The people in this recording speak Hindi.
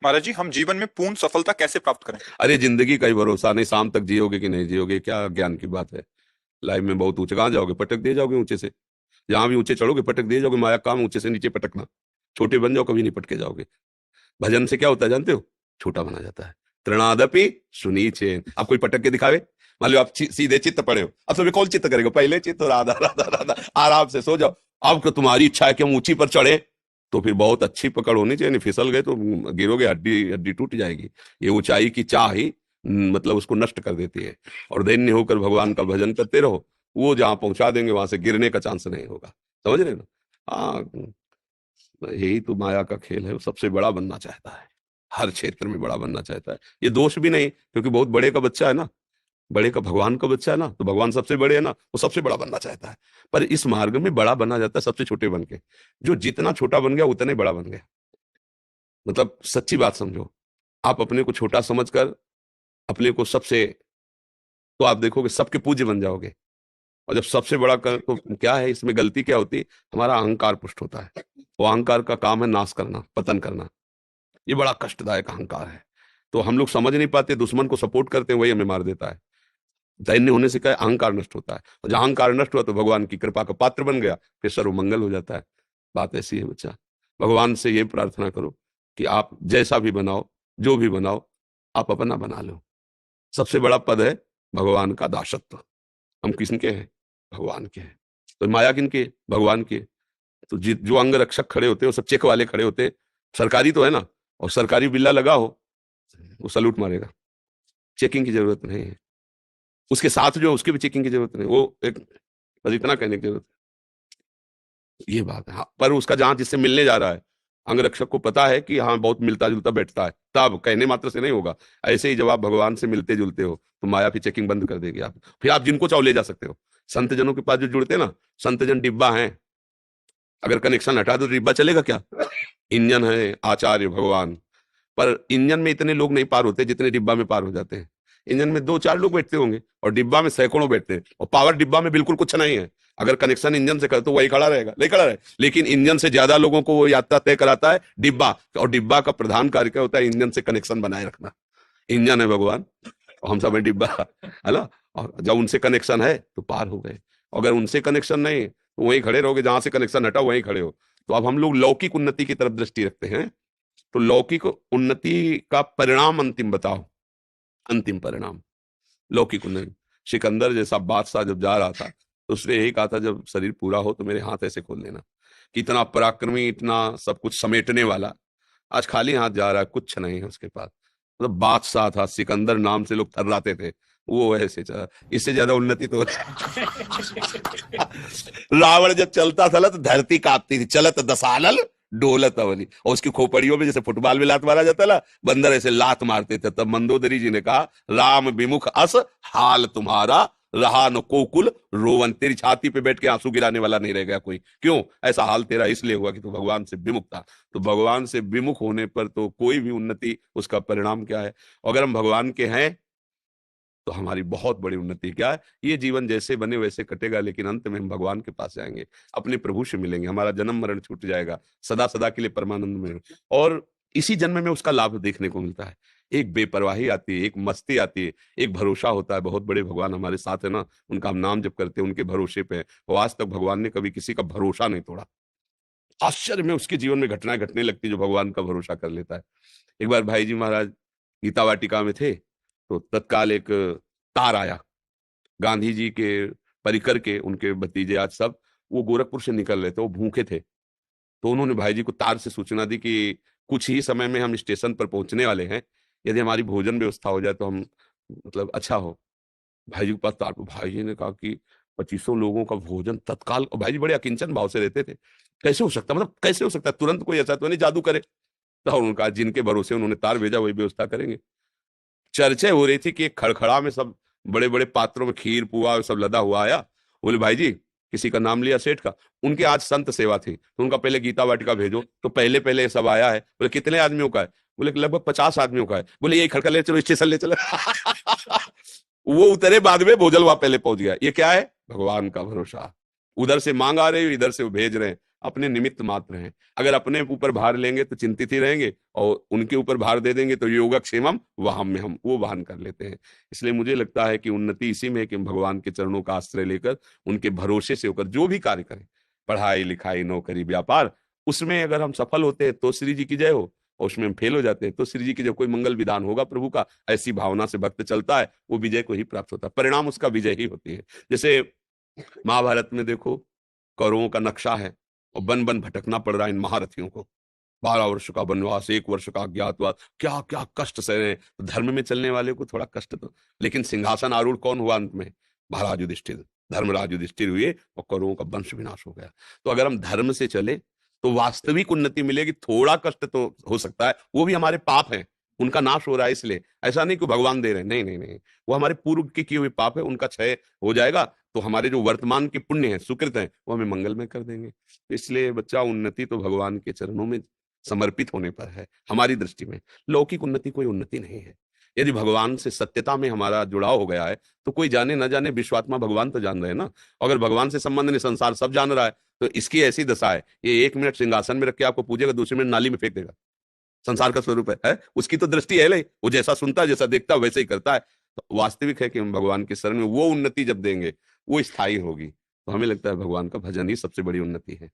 महाराज जी, हम जीवन में पूर्ण सफलता कैसे प्राप्त करें? अरे जिंदगी का ही भरोसा नहीं, शाम तक जियोगे कि नहीं जियोगे, क्या ज्ञान की बात है। लाइफ में बहुत ऊंचे कहाँ जाओगे, पटक दिए जाओगे ऊंचे से। जहां भी ऊंचे चढ़ोगे पटक दिए जाओगे, माया काम ऊंचे से नीचे पटकना। छोटे बन जाओ, कभी नहीं पटके जाओगे। भजन से क्या होता है जानते हो? छोटा बना जाता है। तृणादपि सुनीचेन। आप कोई पटक के दिखावे, मान लो आप सीधे चित्त पड़े हो, अब तुम्हें कौन चित्त करेगा? पहले चित्त राधा राधा राधा, आराम से सो जाओ। अब तो तुम्हारी इच्छा है कि हम ऊंची पर चढ़े, तो फिर बहुत अच्छी पकड़ होनी चाहिए, नहीं फिसल गए तो गिरोगे, हड्डी हड्डी टूट जाएगी। ये ऊंचाई की चाह ही मतलब उसको नष्ट कर देती है। और दैन्य होकर भगवान का भजन करते रहो, वो जहां पहुंचा देंगे वहां से गिरने का चांस नहीं होगा। समझ रहे हो ना? हाँ, यही तो माया का खेल है। वो सबसे बड़ा बनना चाहता है, हर क्षेत्र में बड़ा बनना चाहता है। ये दोष भी नहीं, क्योंकि बहुत बड़े का बच्चा है ना, बड़े का भगवान का बच्चा है ना, तो भगवान सबसे बड़े है ना, वो सबसे बड़ा बनना चाहता है। पर इस मार्ग में बड़ा बना जाता है सबसे छोटे बन के। जो जितना छोटा बन गया उतना ही बड़ा बन गया। मतलब सच्ची बात समझो, आप अपने को छोटा समझकर अपने को सबसे, तो आप देखोगे सबके पूज्य बन जाओगे। और जब सबसे बड़ा कर, तो क्या है इसमें गलती क्या होती है? हमारा अहंकार पुष्ट होता है। वो अहंकार का काम है नाश करना, पतन करना। ये बड़ा कष्टदायक अहंकार है। तो हम लोग समझ नहीं पाते, दुश्मन को सपोर्ट करते हैं, वही हमें मार देता है। दैन्य होने से क्या है? अहंकार नष्ट होता है। और जहां अहंकार नष्ट हुआ तो भगवान की कृपा का पात्र बन गया, फिर सर्वमंगल हो जाता है। बात ऐसी है बच्चा। भगवान से ये प्रार्थना करो कि आप जैसा भी बनाओ, जो भी बनाओ, आप अपना बना लो। सबसे बड़ा पद है भगवान का दासत्व। हम किसके हैं? भगवान के हैं। तो माया किनके? भगवान के। तो जो अंग रक्षक खड़े होते हैं वो सब चेक वाले खड़े होते हैं। सरकारी तो है ना, और सरकारी बिल्ला लगा हो, वो सलूट मारेगा। चेकिंग की जरूरत नहीं है। उसके साथ जो उसकी भी चेकिंग की जरूरत नहीं, वो एक, बस इतना कहने की जरूरत है। ये बात है। हाँ, पर उसका जहां जिससे मिलने जा रहा है, अंग रक्षक को पता है कि हाँ बहुत मिलता जुलता बैठता है, तब कहने मात्र से नहीं होगा। ऐसे ही जब आप भगवान से मिलते जुलते हो तो माया फिर चेकिंग बंद कर देगी। आप फिर आप जिनको चाहो ले जा सकते हो। संत जनों के पास जो जुड़ते हैं ना, संत जन डिब्बा है, अगर कनेक्शन हटा दो तो डिब्बा चलेगा क्या? इंजन है आचार्य भगवान। पर इंजन में इतने लोग नहीं पार होते जितने डिब्बा में पार हो जाते हैं। इंजन में दो चार लोग बैठते होंगे और डिब्बा में सैकड़ों बैठते हैं, और पावर डिब्बा में बिल्कुल कुछ नहीं है। अगर कनेक्शन इंजन से कर तो वही खड़ा रहेगा, नहीं खड़ा रहे, लेकिन इंजन से ज्यादा लोगों को वो यात्रा तय कराता है डिब्बा। और डिब्बा का प्रधान कार्य क्या होता है? इंजन से कनेक्शन बनाए रखना। इंजन है भगवान और हम सब है डिब्बा, है ना? और जब उनसे कनेक्शन है तो पार हो गए। अगर उनसे कनेक्शन नहीं तो वहीं खड़े रहोगे, जहां से कनेक्शन हटा वहीं खड़े हो। तो अब हम लोग लौकिक उन्नति की तरफ दृष्टि रखते हैं। तो लौकिक उन्नति का परिणाम अंतिम बताओ। अंतिम परिणाम लौकिक उन्नति। सिकंदर जैसा बादशाह जब जा रहा था तो उसने यही कहा था, जब शरीर पूरा हो तो मेरे हाथ ऐसे खोल देना। कि इतना पराक्रमी, इतना सब कुछ समेटने वाला, आज खाली हाथ जा रहा है, कुछ नहीं है उसके पास। मतलब बादशाह था, सिकंदर नाम से लोग थर्राते थे, वो ऐसे चला। इससे ज्यादा उन्नति तो रावण जब चलता था ना तो धरती कांपती थी। चलत दसानल डोलत अवली, और उसकी खोपड़ियों में जैसे फुटबॉल में लात मारा जाता ना, बंदर ऐसे लात मारते थे। तब मंदोदरी जी ने कहा, राम विमुख अस हाल तुम्हारा, रहा न कोकुल रोवन। तेरी छाती पे बैठ के आंसू गिराने वाला नहीं रह गया कोई। क्यों ऐसा हाल तेरा? इसलिए हुआ कि तू भगवान से विमुख था। तो भगवान से विमुख होने पर तो कोई भी उन्नति, उसका परिणाम क्या है? अगर हम भगवान के हैं तो हमारी बहुत बड़ी उन्नति क्या है? ये जीवन जैसे बने वैसे कटेगा, लेकिन अंत में हम भगवान के पास जाएंगे, अपने प्रभु से मिलेंगे, हमारा जन्म मरण छूट जाएगा, सदा सदा के लिए परमानंद में। और इसी जन्म में उसका लाभ देखने को मिलता है। एक बेपरवाही आती है, एक मस्ती आती है, एक भरोसा होता है। बहुत बड़े भगवान हमारे साथ है ना, उनका हम नाम जप करते हैं, उनके भरोसे पे है। और आज तक भगवान ने कभी किसी का भरोसा नहीं तोड़ा। आश्चर्य में उसके जीवन में घटनाएं घटने लगती जो भगवान का भरोसा कर लेता है। एक बार भाई जी महाराज गीता वाटिका में थे, तो तत्काल एक तार आया। गांधी जी के परिकर के उनके भतीजे आज सब वो गोरखपुर से निकल रहे थे, वो भूखे थे। तो उन्होंने भाई जी को तार से सूचना दी कि कुछ ही समय में हम स्टेशन पर पहुंचने वाले हैं, यदि हमारी भोजन व्यवस्था हो जाए तो हम, मतलब अच्छा हो। भाई जी के पास तार, भाई जी ने कहा कि 2500 लोगों का भोजन तत्काल। और भाई जी बड़े अकिंचन भाव से रहते थे। कैसे हो सकता, मतलब कैसे हो सकता है? तुरंत कोई ऐसा तो नहीं जादू करे। तो उनका जिनके भरोसे उन्होंने तार भेजा वही व्यवस्था करेंगे। चर्चा हो रही थी कि एक खड़खड़ा में सब बड़े बड़े पात्रों में खीर पुआ सब लदा हुआ आया। बोले भाई जी, किसी का नाम लिया सेठ का, उनके आज संत सेवा थी तो उनका पहले गीता वाटिका भेजो। तो पहले पहले सब आया है। बोले कितने आदमियों का है? बोले लगभग 50 आदमियों का है। बोले यही खड़का ले चलो, स्टेशन ले चलो। वो उतरे बाद में, भोजल वहां पहले पहुंच गया। ये क्या है? भगवान का भरोसा। उधर से मांग आ रही है, इधर से वो भेज रहे हैं। अपने निमित्त मात्र हैं। अगर अपने ऊपर भार लेंगे तो चिंतित ही रहेंगे, और उनके ऊपर भार दे देंगे तो योगक्षेमम वहम में हम वो वहन कर लेते हैं। इसलिए मुझे लगता है कि उन्नति इसी में है कि हम भगवान के चरणों का आश्रय लेकर उनके भरोसे से होकर जो भी कार्य करें, पढ़ाई लिखाई नौकरी व्यापार, उसमें अगर हम सफल होते हैं तो श्री जी की जय हो, और उसमें हम फेल हो जाते हैं तो श्री जी की जब कोई मंगल विधान होगा प्रभु का, ऐसी भावना से भक्त चलता है, वो विजय को ही प्राप्त होता है, परिणाम उसका विजय ही होती है। जैसे महाभारत में देखो, कौरवों का नक्शा है और बन बन भटकना पड़ रहा है इन महारथियों को। 12 वर्ष का वनवास, 1 वर्ष का अज्ञातवास, क्या क्या कष्ट सह रहे हैं। तो धर्म में चलने वाले को थोड़ा कष्ट तो, लेकिन सिंहासन आरूढ़ कौन हुआ अंत में? महाराज युधिष्ठिर, धर्मराज युधिष्ठिर हुए और कौरवों का वंश विनाश हो गया। तो अगर हम धर्म से चले तो वास्तविक उन्नति मिलेगी। थोड़ा कष्ट तो हो सकता है, वो भी हमारे पाप हैं, उनका नाश हो रहा है इसलिए। ऐसा नहीं कि भगवान दे रहे हैं, नहीं नहीं नहीं, वो हमारे पूर्व के किए हुए पाप है, उनका क्षय हो जाएगा तो हमारे जो वर्तमान के पुण्य है, सुकृत है, वो हमें मंगल में कर देंगे। इसलिए बच्चा, उन्नति तो भगवान के चरणों में समर्पित होने पर है। हमारी दृष्टि में लौकिक उन्नति कोई उन्नति नहीं है। यदि भगवान से सत्यता में हमारा जुड़ाव हो गया है तो कोई जाने न जाने, विश्वात्मा भगवान तो जान रहे हैं ना। अगर भगवान से संबंध नहीं, संसार सब जान रहा है, तो इसकी ऐसी दशा है, ये 1 मिनट सिंहासन में रख के आपको पूजेगा, दूसरे मिनट नाली में फेंक देगा। संसार का स्वरूप है? उसकी तो दृष्टि है नहीं, वो जैसा सुनता है, जैसा देखता है, वैसे ही करता है। तो वास्तविक है कि हम भगवान के शरण में वो उन्नति जब देंगे, वो स्थायी होगी। तो हमें लगता है भगवान का भजन ही सबसे बड़ी उन्नति है।